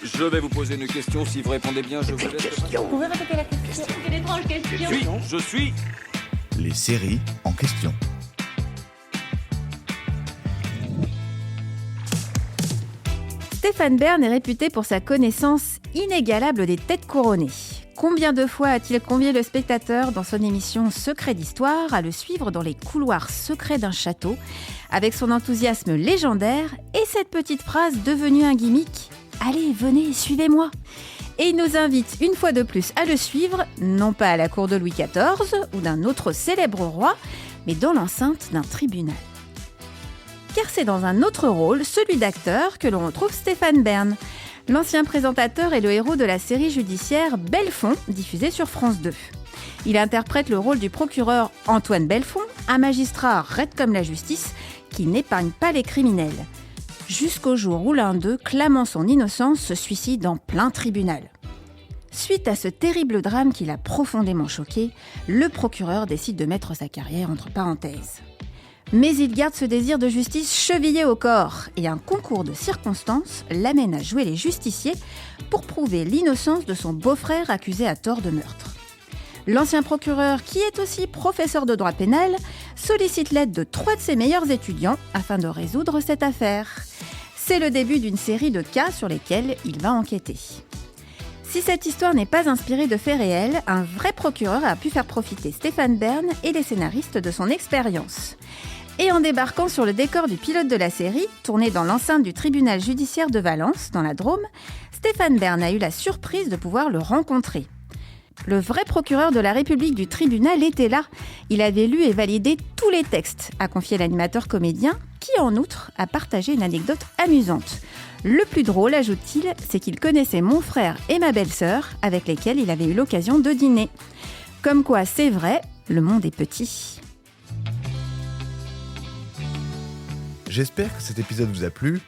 Je vais vous poser une question. Si vous répondez bien, je vous laisse. Vous pouvez répéter la question? Quelle étrange question. Je suis. Les séries en question. Stéphane Bern est réputé pour sa connaissance inégalable des têtes couronnées. Combien de fois a-t-il convié le spectateur dans son émission Secret d'Histoire à le suivre dans les couloirs secrets d'un château, avec son enthousiasme légendaire et cette petite phrase devenue un gimmick « Allez, venez, suivez-moi !» Et il nous invite une fois de plus à le suivre, non pas à la cour de Louis XIV ou d'un autre célèbre roi, mais dans l'enceinte d'un tribunal. Car c'est dans un autre rôle, celui d'acteur, que l'on retrouve Stéphane Bern. L'ancien présentateur est le héros de la série judiciaire Belfond, diffusée sur France 2. Il interprète le rôle du procureur Antoine Belfond, un magistrat raide comme la justice qui n'épargne pas les criminels. Jusqu'au jour où l'un d'eux, clamant son innocence, se suicide en plein tribunal. Suite à ce terrible drame qui l'a profondément choqué, le procureur décide de mettre sa carrière entre parenthèses. Mais il garde ce désir de justice chevillé au corps et un concours de circonstances l'amène à jouer les justiciers pour prouver l'innocence de son beau-frère accusé à tort de meurtre. L'ancien procureur, qui est aussi professeur de droit pénal, sollicite l'aide de 3 de ses meilleurs étudiants afin de résoudre cette affaire. C'est le début d'une série de cas sur lesquels il va enquêter. Si cette histoire n'est pas inspirée de faits réels, un vrai procureur a pu faire profiter Stéphane Bern et les scénaristes de son expérience. Et en débarquant sur le décor du pilote de la série, tourné dans l'enceinte du tribunal judiciaire de Valence, dans la Drôme, Stéphane Bern a eu la surprise de pouvoir le rencontrer. Le vrai procureur de la République du tribunal était là. Il avait lu et validé tous les textes, a confié l'animateur comédien, qui en outre a partagé une anecdote amusante. Le plus drôle, ajoute-t-il, c'est qu'il connaissait mon frère et ma belle-sœur, avec lesquels il avait eu l'occasion de dîner. Comme quoi, c'est vrai, le monde est petit. J'espère que cet épisode vous a plu.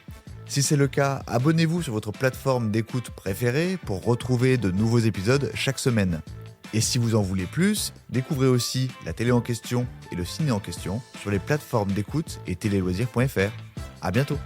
Si c'est le cas, abonnez-vous sur votre plateforme d'écoute préférée pour retrouver de nouveaux épisodes chaque semaine. Et si vous en voulez plus, découvrez aussi la télé en question et le ciné en question sur les plateformes d'écoute et téléloisirs.fr. À bientôt.